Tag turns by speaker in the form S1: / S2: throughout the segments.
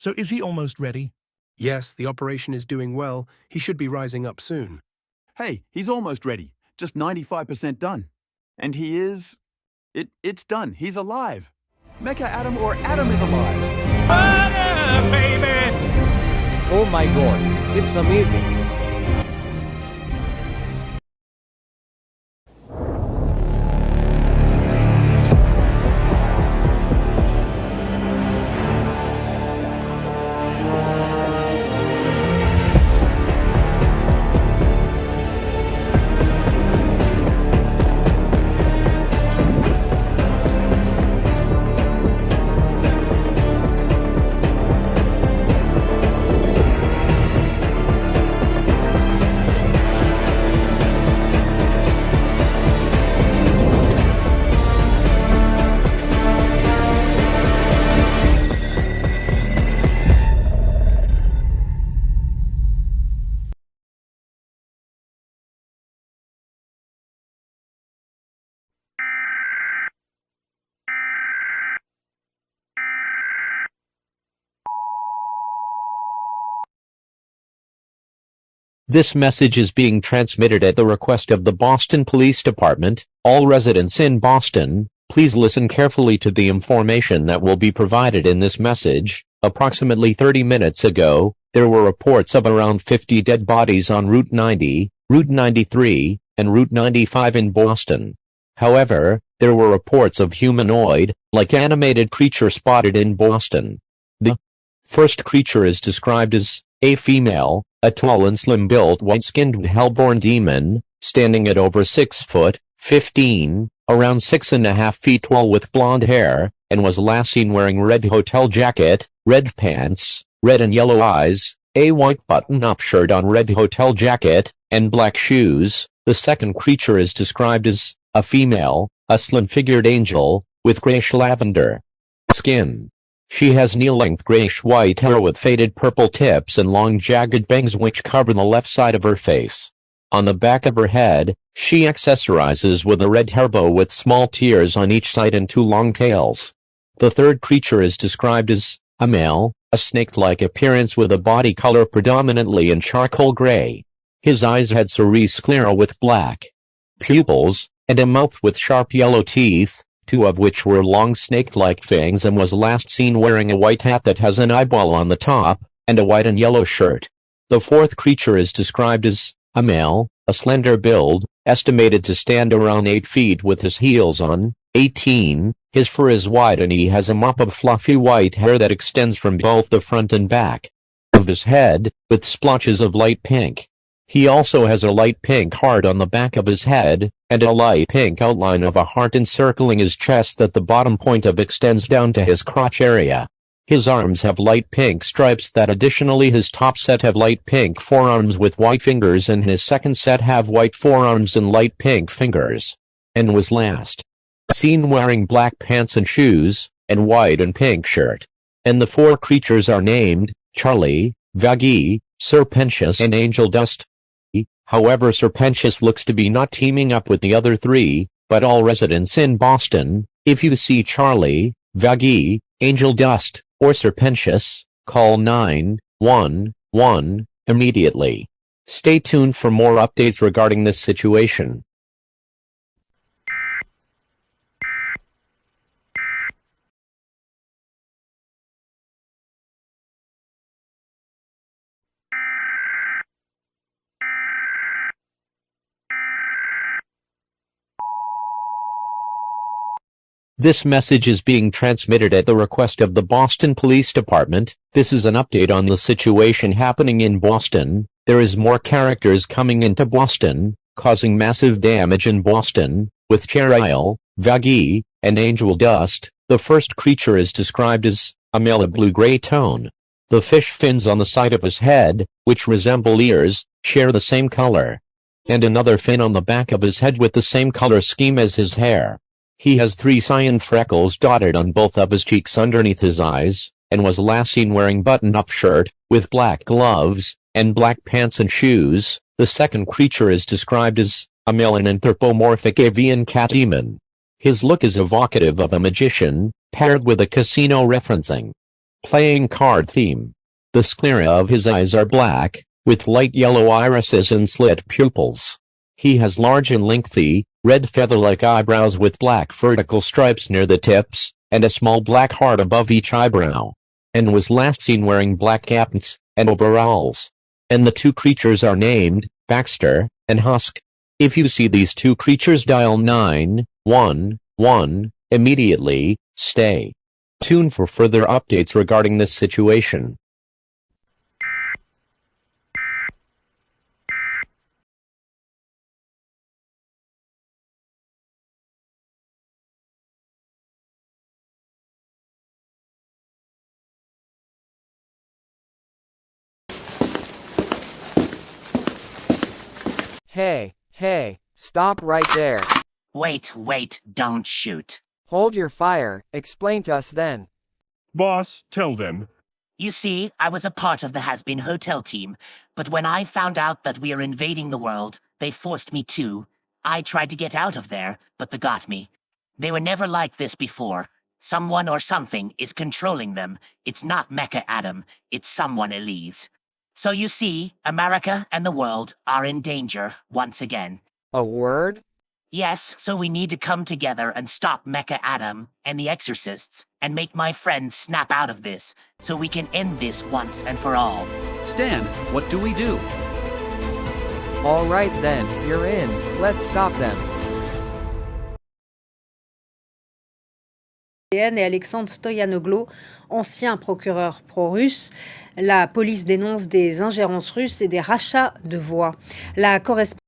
S1: So is he almost ready?
S2: Yes, the operation is doing well. He should be rising up soon.
S3: Hey, he's almost ready. Just 95% done. And he is... It's done. He's alive. Mecha Adam or Adam is alive.
S4: Baby!
S5: Oh my god, it's amazing.
S6: This message is being transmitted at the request of the Boston Police Department. All residents in Boston, please listen carefully to the information that will be provided in this message. Approximately 30 minutes ago, there were reports of around 50 dead bodies on Route 90, Route 93, and Route 95 in Boston. However, there were reports of humanoid-like animated creature spotted in Boston. The first creature is described as a female, a tall and slim-built white-skinned hellborn demon, standing at over 6 foot, 15, around 6.5 feet tall with blonde hair, and was last seen wearing red hotel jacket, red pants, red and yellow eyes, a white button-up shirt on red hotel jacket, and black shoes. The second creature is described as a female, a slim-figured angel, with grayish-lavender skin. She has knee-length grayish-white hair with faded purple tips and long jagged bangs which cover the left side of her face. On the back of her head, she accessorizes with a red hairbow with small tears on each side and 2 long tails. The third creature is described as a male, a snake-like appearance with a body color predominantly in charcoal gray. His eyes had cerise sclera with black pupils, and a mouth with sharp yellow teeth, 2 of which were long snake-like fangs, and was last seen wearing a white hat that has an eyeball on the top, and a white and yellow shirt. The fourth creature is described as a male, a slender build, estimated to stand around 8 feet with his heels on. 18, his fur is white and he has a mop of fluffy white hair that extends from both the front and back of his head, with splotches of light pink. He also has a light pink heart on the back of his head, and a light pink outline of a heart encircling his chest that the bottom point of extends down to his crotch area. His arms have light pink stripes that additionally his top set have light pink forearms with white fingers and his second set have white forearms and light pink fingers. And was last seen wearing black pants and shoes, and white and pink shirt. And the 4 creatures are named Charlie, Vaggie, Serpentius and Angel Dust. However, Serpentius looks to be not teaming up with the other 3, but all residents in Boston, if you see Charlie, Vaggie, Angel Dust, or Serpentius, call 911 immediately. Stay tuned for more updates regarding this situation. This message is being transmitted at the request of the Boston Police Department. This is an update on the situation happening in Boston. There is more characters coming into Boston, causing massive damage in Boston, with Scneario, Vaggie, and Angel Dust. The first creature is described as a male of blue-gray tone. The fish fins on the side of his head, which resemble ears, share the same color. And another fin on the back of his head with the same color scheme as his hair. He has 3 cyan freckles dotted on both of his cheeks underneath his eyes, and was last seen wearing button-up shirt, with black gloves, and black pants and shoes. The second creature is described as a male and anthropomorphic avian cat demon. His look is evocative of a magician, paired with a casino referencing. Playing card theme. The sclera of his eyes are black, with light yellow irises and slit pupils. He has large and lengthy, red feather-like eyebrows with black vertical stripes near the tips, and a small black heart above each eyebrow. And was last seen wearing black pants and overalls. And the two creatures are named Baxter and Husk. If you see these two creatures, dial 911 immediately. Stay tuned for further updates regarding this situation.
S5: Hey, stop right there.
S1: Wait, don't shoot.
S5: Hold your fire, explain to us then.
S4: Boss, tell them.
S1: You see, I was a part of the Hazbin hotel team, but when I found out that we are invading the world, they forced me to. I tried to get out of there, but they got me. They were never like this before. Someone or something is controlling them. It's not Mecha Adam, it's someone Elise. So you see, America and the world are in danger once again.
S5: A word?
S1: Yes, so we need to come together and stop Mecha Adam and the Exorcists and make my friends snap out of this so we can end this once and for all.
S7: Stan, what do we do?
S5: All right then, you're in. Let's stop them.
S8: Et Alexandre Stoyanoglo, ancien procureur pro-russe. La police dénonce des ingérences russes et des rachats de voix. La correspondance.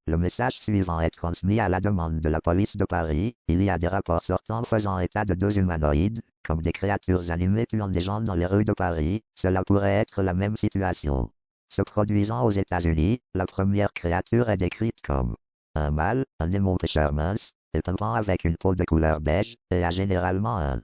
S9: Le message suivant est transmis à la demande de la police de Paris. Il y a des rapports sortants faisant état de deux humanoïdes, comme des créatures animées tuant des gens dans les rues de Paris. Cela pourrait être la même situation. Se produisant aux États-Unis, la première créature est décrite comme un mâle, un démon pêcheur mince, est peint avec une peau de couleur beige, et a généralement un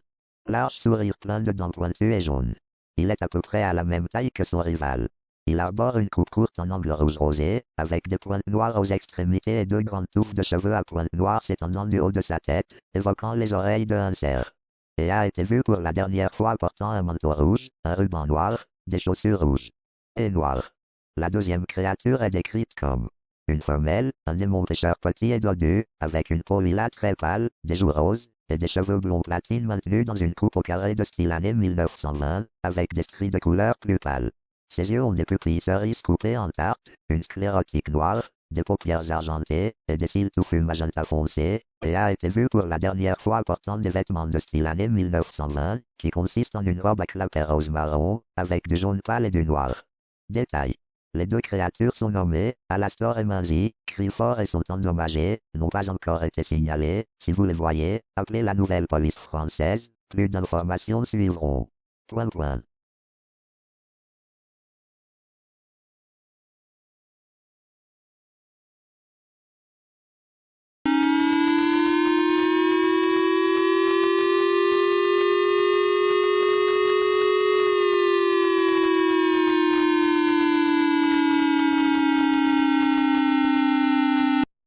S9: large sourire plein de dents pointues et jaunes. Il est à peu près à la même taille que son rival. Il arbore une coupe courte en angle rouge rosé, avec des pointes noires aux extrémités et deux grandes touffes de cheveux à pointes noires s'étendant du haut de sa tête, évoquant les oreilles d'un cerf. Et a été vu pour la dernière fois portant un manteau rouge, un ruban noir, des chaussures rouges et noires. La deuxième créature est décrite comme une femelle, un démon pêcheur petit et dodu, avec une peau lilas très pâle, des joues roses, et des cheveux blonds platine maintenus dans une coupe au carré de style année 1920, avec des stries de couleur plus pâles. Ses yeux ont des pupilles cerises coupées en tarte, une sclérotique noire, des paupières argentées, et des cils touffus magenta foncé, et a été vu pour la dernière fois portant des vêtements de style année 1920, qui consistent en une robe à clapets rose marron, avec du jaune pâle et du noir. Détail. Les deux créatures sont nommées Alastor et Manzi, crient fort et sont endommagées, n'ont pas encore été signalées. Si vous les voyez, appelez la nouvelle police française, plus d'informations suivront. Point.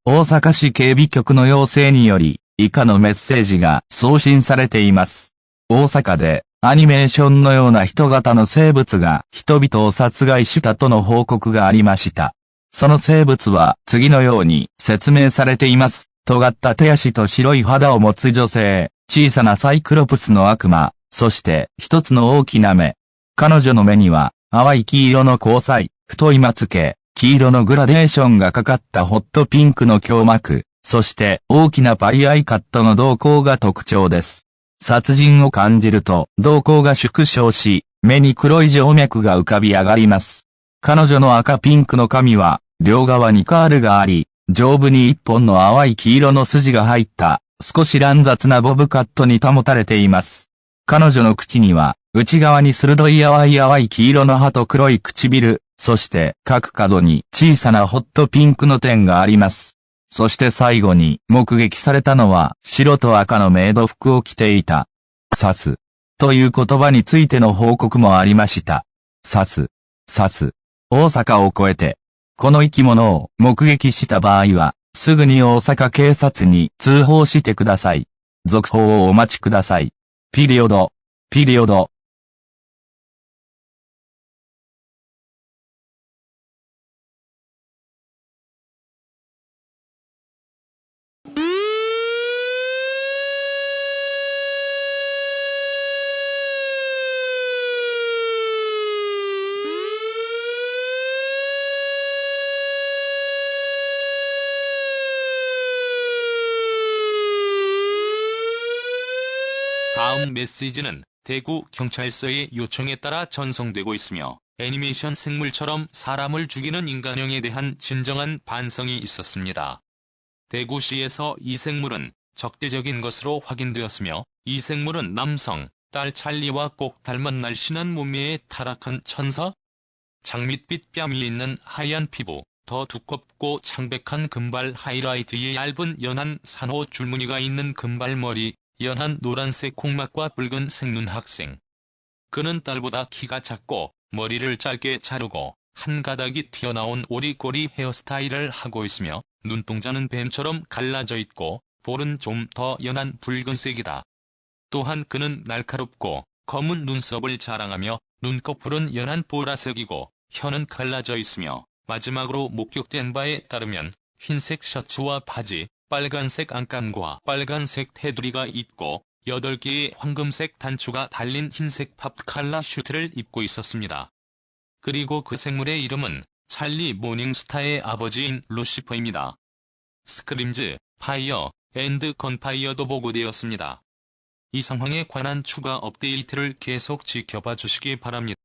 S10: 大阪市警備局の要請により、以下のメッセージが送信されています。大阪で、アニメーションのような人型の生物が人々を殺害したとの報告がありました。その生物は次のように説明されています。尖った手足と白い肌を持つ女性、小さなサイクロプスの悪魔、そして一つの大きな目。彼女の目には、淡い黄色の交際、太いまつ毛、黄色のグラデーションがかかったホットピンクの胸膜、そして大きなパイアイカットの瞳孔が特徴です。殺人を感じると瞳孔が縮小し、目に黒い静脈が浮かび上がります。彼女の赤ピンクの髪は、両側にカールがあり、上部に一本の淡い黄色の筋が入った、少し乱雑なボブカットに保たれています。彼女の口には、内側に鋭い淡い黄色の歯と黒い唇、そして各角に小さなホットピンクの点があります。そして最後に目撃されたのは白と赤のメイド服を着ていた。刺す。という言葉についての報告もありました。刺す。大阪を越えて。この生き物を目撃した場合は、すぐに大阪警察に通報してください。続報をお待ちください。ピリオド。ピリオド。
S11: 다음 메시지는 대구 경찰서의 요청에 따라 전송되고 있으며 애니메이션 생물처럼 사람을 죽이는 인간형에 대한 진정한 반성이 있었습니다. 대구시에서 이 생물은 적대적인 것으로 확인되었으며 이 생물은 남성, 딸 찰리와 꼭 닮은 날씬한 몸매의 타락한 천사? 장밋빛 뺨이 있는 하얀 피부, 더 두껍고 창백한 금발 하이라이트에 얇은 연한 산호 줄무늬가 있는 금발머리, 연한 노란색 콩막과 붉은 생눈 학생. 그는 딸보다 키가 작고 머리를 짧게 자르고 한 가닥이 튀어나온 오리꼬리 헤어스타일을 하고 있으며 눈동자는 뱀처럼 갈라져 있고 볼은 좀 더 연한 붉은색이다. 또한 그는 날카롭고 검은 눈썹을 자랑하며 눈꺼풀은 연한 보라색이고 혀는 갈라져 있으며 마지막으로 목격된 바에 따르면 흰색 셔츠와 바지, 빨간색 안감과 빨간색 테두리가 있고 8개의 황금색 단추가 달린 흰색 팝칼라 슈트를 입고 있었습니다. 그리고 그 생물의 이름은 찰리 모닝스타의 아버지인 루시퍼입니다. 스크림즈, 파이어, 앤드 건파이어도 보고되었습니다. 이 상황에 관한 추가 업데이트를 계속 지켜봐 주시기 바랍니다.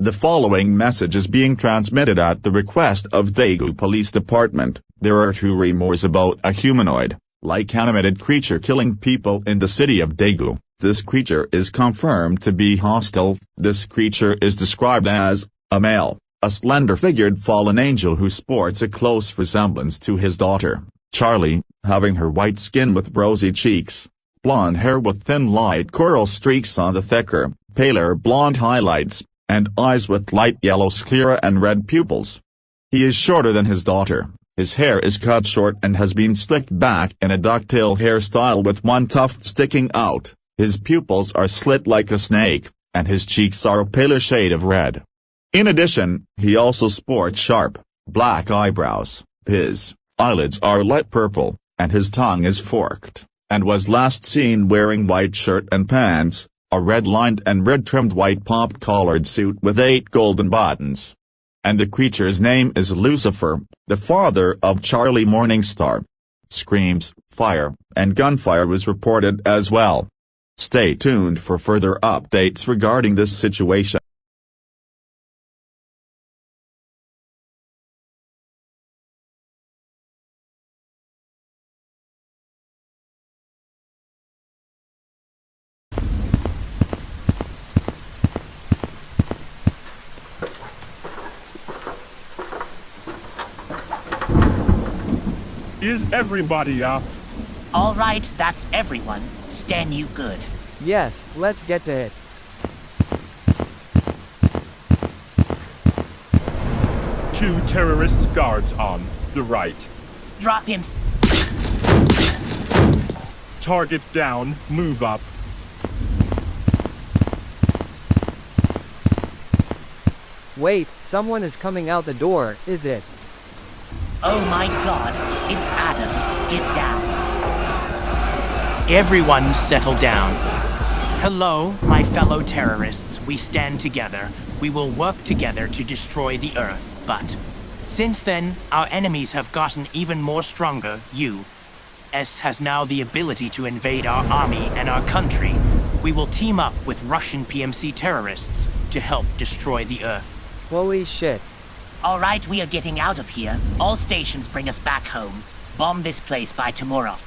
S12: The following message is being transmitted at the request of Daegu Police Department. There are 2 rumors about a humanoid-like animated creature killing people in the city of Daegu. This creature is confirmed to be hostile. This creature is described as a male, a slender-figured fallen angel who sports a close resemblance to his daughter, Charlie, having her white skin with rosy cheeks, blonde hair with thin light coral streaks on the thicker, paler blonde highlights, and eyes with light yellow sclera and red pupils. He is shorter than his daughter. His hair is cut short and has been slicked back in a ducktail hairstyle with one tuft sticking out. His pupils are slit like a snake, and his cheeks are a paler shade of red. In addition, he also sports sharp, black eyebrows. His eyelids are light purple, and his tongue is forked, and was last seen wearing white shirt and pants, a red-lined and red-trimmed white pop-collared suit with 8 golden buttons. And the creature's name is Lucifer, the father of Charlie Morningstar. Screams, fire, and gunfire was reported as well. Stay tuned for further updates regarding this situation.
S4: Is everybody up?
S1: All right, that's everyone. Stand you good.
S5: Yes, let's get to it.
S4: Two terrorists guards on the right.
S1: Drop him.
S4: Target down, move up.
S5: Wait, someone is coming out the door, is it?
S1: Oh my god, it's Adam. Get down.
S13: Everyone settle down. Hello, my fellow terrorists. We stand together. We will work together to destroy the Earth. But since then, our enemies have gotten even more stronger. S has now the ability to invade our army and our country. We will team up with Russian PMC terrorists to help destroy the Earth.
S5: Holy shit.
S1: All right, we are getting out of here. All stations bring us back home. Bomb this place by tomorrow.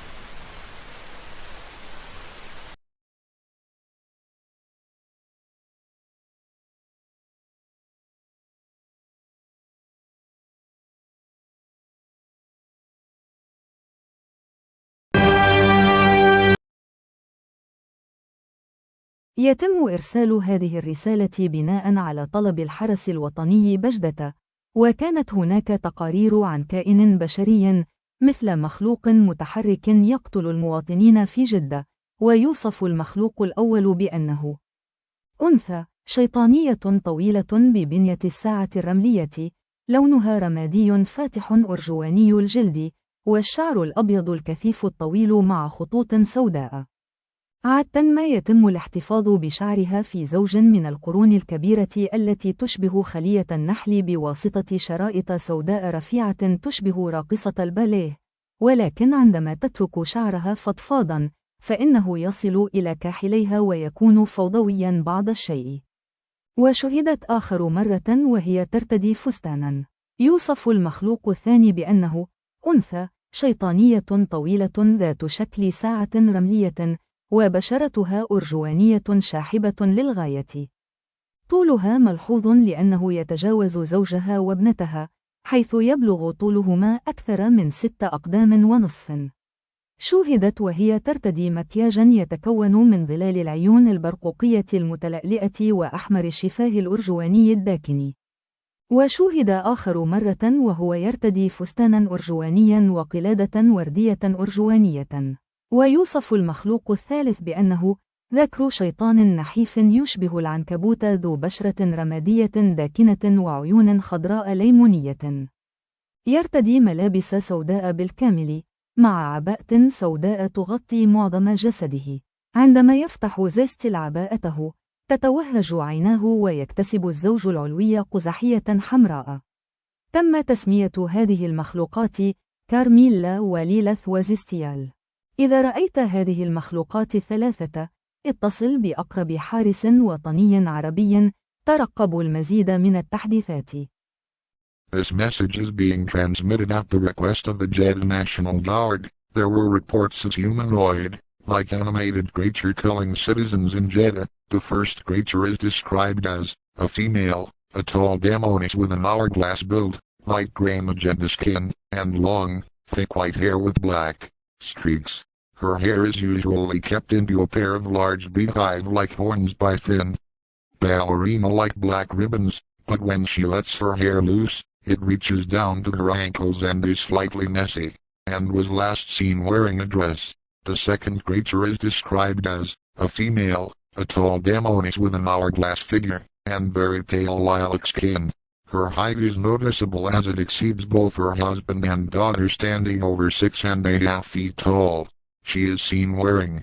S14: يتم إرسال هذه الرسالة بناء على طلب الحرس الوطني بجدة، وكانت هناك تقارير عن كائن بشري مثل مخلوق متحرك يقتل المواطنين في جدة، ويوصف المخلوق الأول بأنه أنثى شيطانية طويلة ببنية الساعة الرملية، لونها رمادي فاتح أرجواني الجلد، والشعر الأبيض الكثيف الطويل مع خطوط سوداء. عادة ما يتم الاحتفاظ بشعرها في زوج من القرون الكبيرة التي تشبه خلية النحل بواسطة شرائط سوداء رفيعة تشبه راقصة الباليه، ولكن عندما تترك شعرها فضفاضا فإنه يصل إلى كاحليها ويكون فوضويا بعض الشيء. وشهدت آخر مرة وهي ترتدي فستانا. يوصف المخلوق الثاني بأنه أنثى شيطانية طويلة ذات شكل ساعة رملية، وبشرتها أرجوانية شاحبة للغاية. طولها ملحوظ لأنه يتجاوز زوجها وابنتها، حيث يبلغ طولهما أكثر من 6 أقدام ونصف. شوهدت وهي ترتدي مكياجا يتكون من ظلال العيون البرقوقية المتلألئة وأحمر الشفاه الأرجواني الداكن. وشوهد آخر مرة وهو يرتدي فستانا أرجوانيا وقلادة وردية أرجوانية. ويوصف المخلوق الثالث بأنه ذكر شيطان نحيف يشبه العنكبوت ذو بشرة رمادية داكنة وعيون خضراء ليمونية. يرتدي ملابس سوداء بالكامل، مع عباءة سوداء تغطي معظم جسده. عندما يفتح زيستل عباءته، تتوهج عيناه ويكتسب الزوج العلوي قزحية حمراء. تم تسمية هذه المخلوقات كارميلا وليلث وزيستيال. إذا رأيت هذه المخلوقات الثلاثة، اتصل بأقرب حارس وطني عربي ترقب المزيد من التحديثات.
S15: This message is being transmitted at the request of the Jeddah National Guard. There were reports of humanoid-like animated creature killing citizens in Jeddah. The first creature is described as a female, a tall demoness with an hourglass build, light gray magenta skin, and long, thick white hair with black streaks. Her hair is usually kept into a pair of large beehive-like horns by thin, ballerina-like black ribbons, but when she lets her hair loose, it reaches down to her ankles and is slightly messy, and was last seen wearing a dress. The second creature is described as a female, a tall demoness with an hourglass figure, and very pale lilac skin. Her height is noticeable as it exceeds both her husband and daughter, standing over 6.5 feet tall. She is seen wearing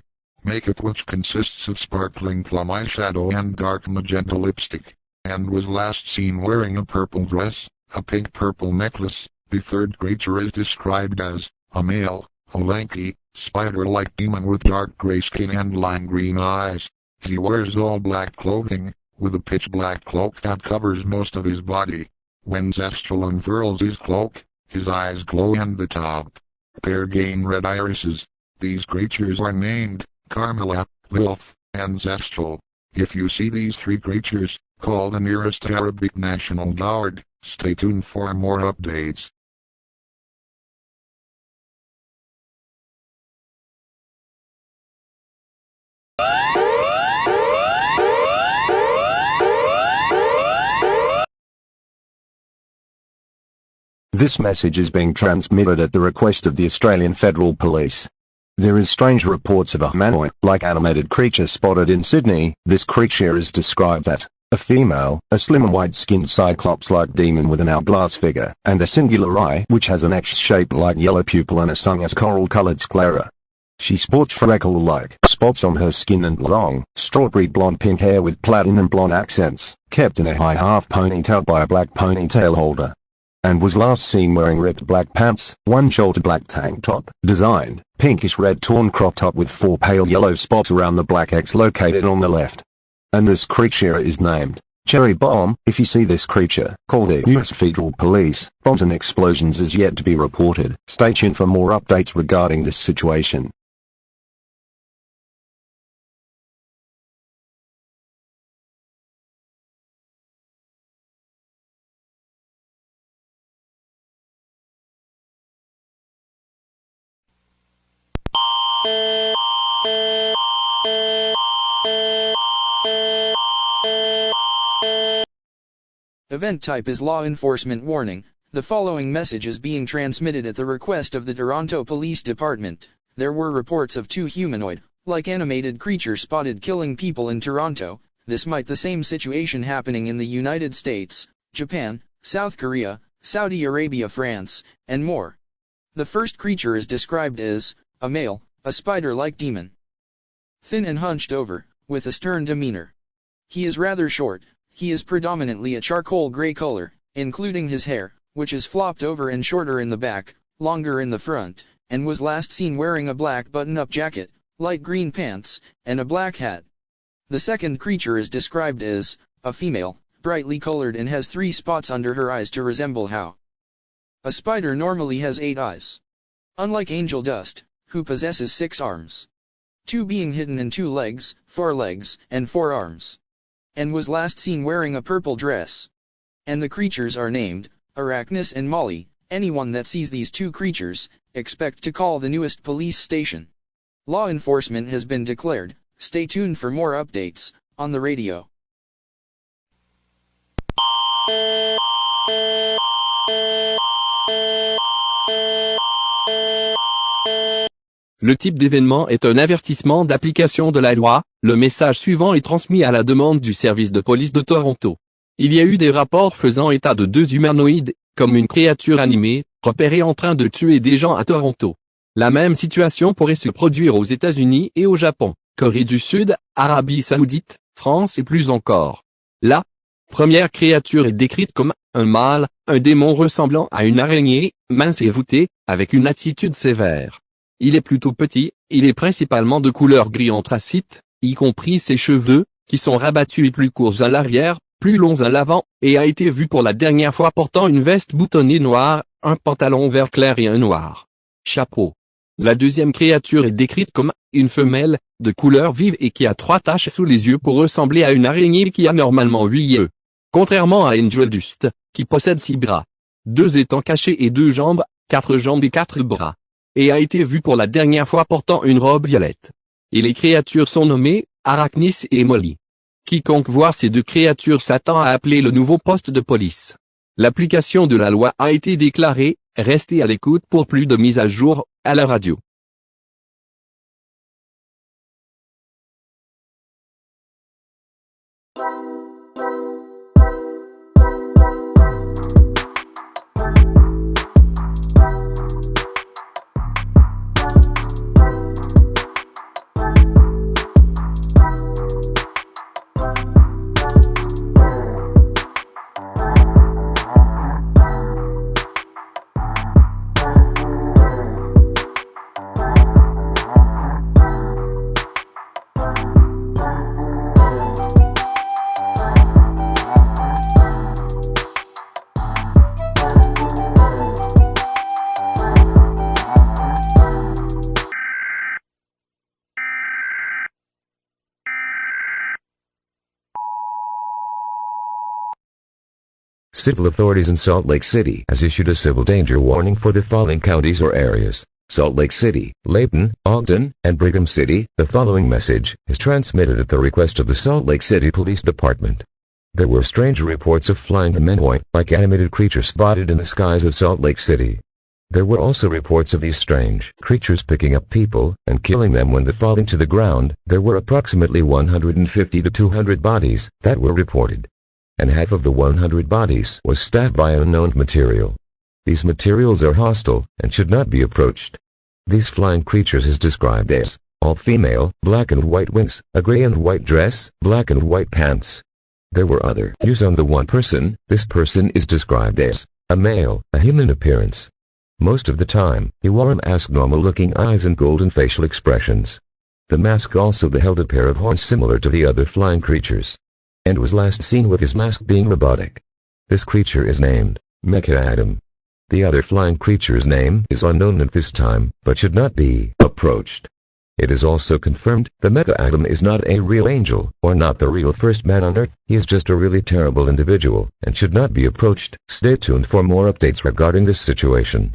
S15: makeup which consists of sparkling plum eyeshadow and dark magenta lipstick, and was last seen wearing a purple dress, a pink-purple necklace. The third creature is described as a male, a lanky, spider-like demon with dark gray skin and lime green eyes. He wears all black clothing, with a pitch-black cloak that covers most of his body. When Zestral unfurls his cloak, his eyes glow and the top pair gain red irises. These creatures are named Carmilla, Lilith, and Zestral. If you see these three creatures, call the nearest Arabic National Guard. Stay tuned for more updates.
S16: This message is being transmitted at the request of the Australian Federal Police. There is strange reports of a humanoid-like animated creature spotted in Sydney. This creature is described as a female, a slim white-skinned cyclops-like demon with an hourglass figure, and a singular eye which has an X-shaped light yellow pupil and a sun's coral-colored sclera. She sports freckle-like spots on her skin and long, strawberry blonde-pink hair with platinum blonde accents, kept in a high half ponytail by a black ponytail holder, and was last seen wearing ripped black pants, one shoulder black tank top, designed pinkish-red torn crop top with 4 pale yellow spots around the black X located on the left. And this creature is named Cherry Bomb. If you see this creature, call the US Federal Police. Bombs and explosions is yet to be reported. Stay tuned for more updates regarding this situation.
S17: Event type is law enforcement warning. The following message is being transmitted at the request of the Toronto Police Department. There were reports of two humanoid-like animated creatures spotted killing people in Toronto. This might the same situation happening in the United States, Japan, South Korea, Saudi Arabia, France, and more. The first creature is described as a male, a spider-like demon. Thin and hunched over, with a stern demeanor. He is rather short. He is predominantly a charcoal gray color, including his hair, which is flopped over and shorter in the back, longer in the front, and was last seen wearing a black button-up jacket, light green pants, and a black hat. The second creature is described as a female, brightly colored and has 3 spots under her eyes to resemble how a spider normally has 8 eyes. Unlike angel dust, who possesses 6 arms, 2 being hidden in 2 legs, 4 legs, and 4 arms, and was last seen wearing a purple dress. And the creatures are named Arachnis and Molly. Anyone that sees these 2 creatures, expect to call the newest police station. Law enforcement has been declared. Stay tuned for more updates on the radio.
S18: Le type d'événement est un avertissement d'application de la loi. Le message suivant est transmis à la demande du service de police de Toronto. Il y a eu des rapports faisant état de 2 humanoïdes, comme une créature animée, repérée en train de tuer des gens à Toronto. La même situation pourrait se produire aux États-Unis et au Japon, Corée du Sud, Arabie Saoudite, France et plus encore. La première créature est décrite comme un mâle, un démon ressemblant à une araignée, mince et voûté, avec une attitude sévère. Il est plutôt petit, il est principalement de couleur gris anthracite, y compris ses cheveux, qui sont rabattus et plus courts à l'arrière, plus longs à l'avant, et a été vu pour la dernière fois portant une veste boutonnée noire, un pantalon vert clair et un noir chapeau. La deuxième créature est décrite comme une femelle, de couleur vive et qui a 3 taches sous les yeux pour ressembler à une araignée qui a normalement 8 yeux. Contrairement à Angel Dust, qui possède 6 bras, 2 étant cachés et 2 jambes, 4 jambes et 4 bras. Et a été vu pour la dernière fois portant une robe violette. Et les créatures sont nommées Arachnis et Molly. Quiconque voit ces 2 créatures s'attend à appeler le nouveau poste de police. L'application de la loi a été déclarée. Restez à l'écoute pour plus de mises à jour à la radio.
S19: Civil authorities in Salt Lake City has issued a civil danger warning for the following counties or areas: Salt Lake City, Layton, Ogden, and Brigham City. The following message is transmitted at the request of the Salt Lake City Police Department. There were strange reports of flying humanoid-like animated creatures spotted in the skies of Salt Lake City. There were also reports of these strange creatures picking up people and killing them when falling to the ground. There were approximately 150 to 200 bodies that were reported, and half of the 100 bodies was stabbed by unknown material. These materials are hostile and should not be approached. These flying creatures is described as all female, black and white wings, a gray and white dress, black and white pants. There were other views on the one person. This person is described as a male, a human appearance. Most of the time, he wore a mask, normal-looking eyes and golden facial expressions. The mask also beheld a pair of horns similar to the other flying creatures, and was last seen with his mask being robotic. This creature is named Mecha Adam. The other flying creature's name is unknown at this time, but should not be approached. It is also confirmed the Mecha Adam is not a real angel, or not the real first man on earth. He is just a really terrible individual, and should not be approached. Stay tuned for more updates regarding this situation.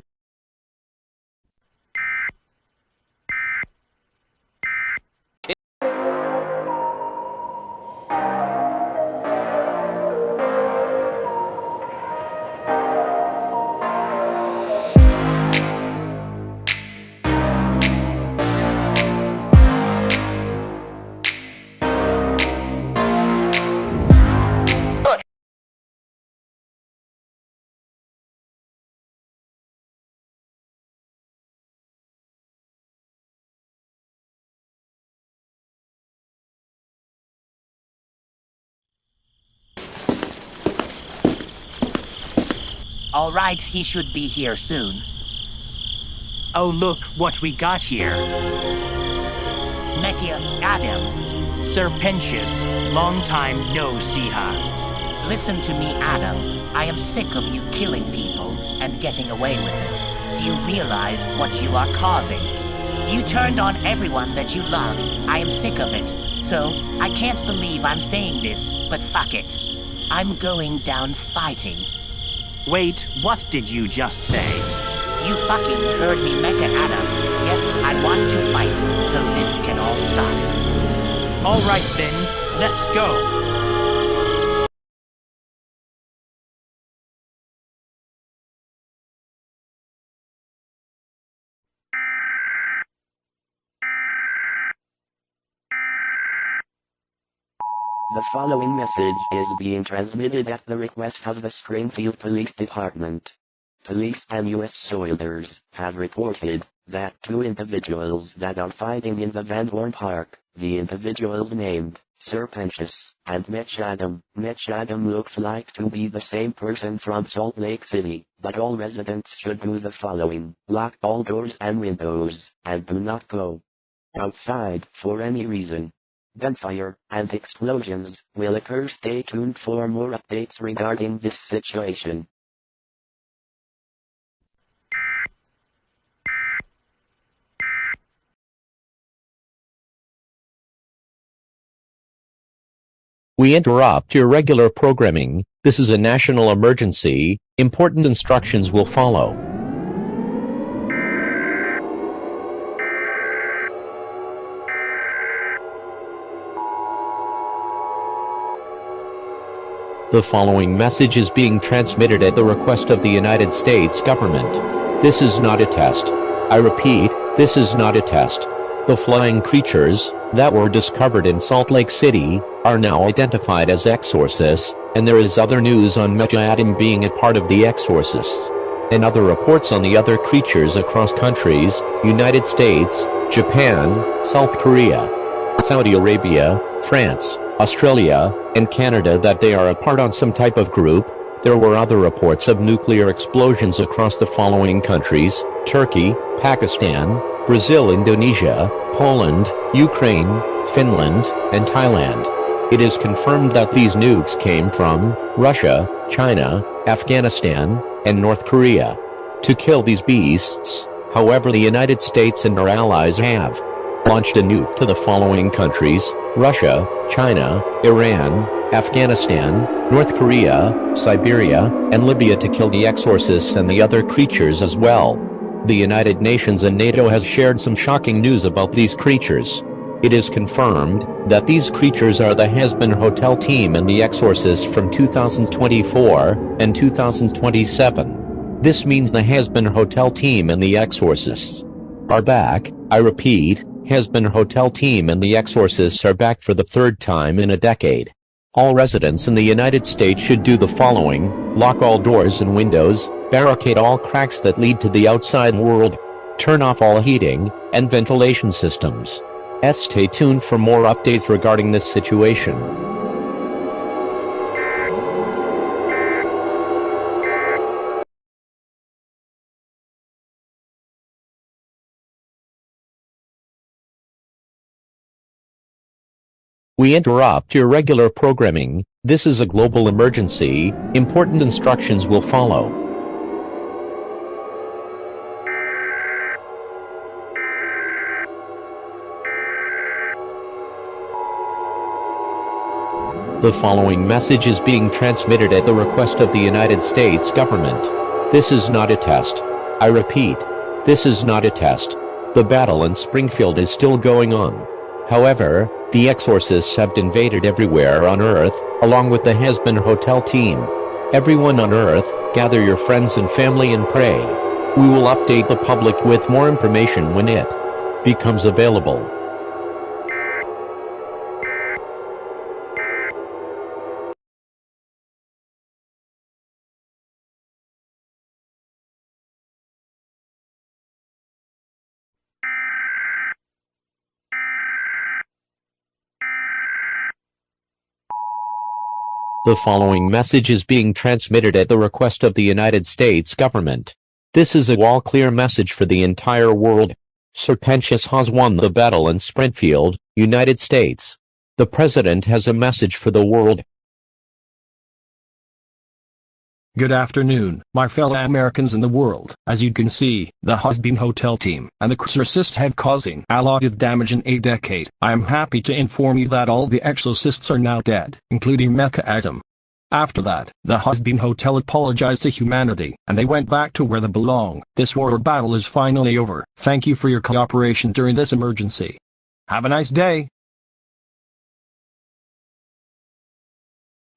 S1: All right, he should be here soon.
S13: Oh, look what we got here.
S1: Mecha Adam.
S13: Sir Pentious, long time no see her.
S1: Listen to me, Adam. I am sick of you killing people and getting away with it. Do you realize what you are causing? You turned on everyone that you loved. I am sick of it. So, I can't believe I'm saying this, but fuck it. I'm going down fighting.
S13: Wait, what did you just say?
S1: You fucking heard me, Mecha Adam. Yes, I want to fight, so this can all stop.
S13: All right then, let's go.
S20: The following message is being transmitted at the request of the Springfield Police Department. Police and U.S. soldiers have reported that two individuals that are fighting in the Van Horn Park, the individuals named Sir Pentious and Mecha Adam. Mecha Adam looks like to be the same person from Salt Lake City, but all residents should do the following: lock all doors and windows, and do not go outside for any reason. Gunfire and explosions will occur. Stay tuned for more updates regarding this situation.
S6: We interrupt your regular programming. This is a national emergency. Important instructions will follow. The following message is being transmitted at the request of the United States government. This is not a test. I repeat, this is not a test. The flying creatures that were discovered in Salt Lake City are now identified as exorcists, and there is other news on Mecha Adam being a part of the exorcists. And other reports on the other creatures across countries, United States, Japan, South Korea, Saudi Arabia, France, Australia, and Canada that they are a part on some type of group. There were other reports of nuclear explosions across the following countries: Turkey, Pakistan, Brazil, Indonesia, Poland, Ukraine, Finland, and Thailand. It is confirmed that these nukes came from Russia, China, Afghanistan, and North Korea. To kill these beasts, however, the United States and our allies have launched a nuke to the following countries: Russia, China, Iran, Afghanistan, North Korea, Siberia, and Libya to kill the exorcists and the other creatures as well. The United Nations and NATO has shared some shocking news about these creatures. It is confirmed that these creatures are the Hazbin Hotel team and the exorcists from 2024 and 2027. This means the Hazbin Hotel team and the exorcists are back. I repeat, Hazbin Hotel team and the exorcists are back for the third time in a decade. All residents in the United States should do the following: lock all doors and windows, barricade all cracks that lead to the outside world, turn off all heating and ventilation systems. Stay tuned for more updates regarding this situation. We interrupt your regular programming. This is a global emergency. Important instructions will follow. The following message is being transmitted at the request of the United States government. This is not a test. I repeat, this is not a test. The battle in Springfield is still going on. However, the exorcists have invaded everywhere on Earth, along with the Hazbin Hotel team. Everyone on Earth, gather your friends and family and pray. We will update the public with more information when it becomes available. The following message is being transmitted at the request of the United States government. This is a all-clear message for the entire world. Serpentius has won the battle in Springfield, United States. The President has a message for the world.
S21: Good afternoon, my fellow Americans in the world. As you can see, the Hazbin hotel team and the exorcists have causing a lot of damage in a decade. I am happy to inform you that all the exorcists are now dead, including Mecha Adam. After that, the Hazbin hotel apologized to humanity, and they went back to where they belong. This war battle is finally over. Thank you for your cooperation during this emergency. Have a nice day.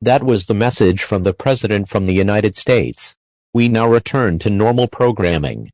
S6: That was the message from the President from the United States. We now return to normal programming.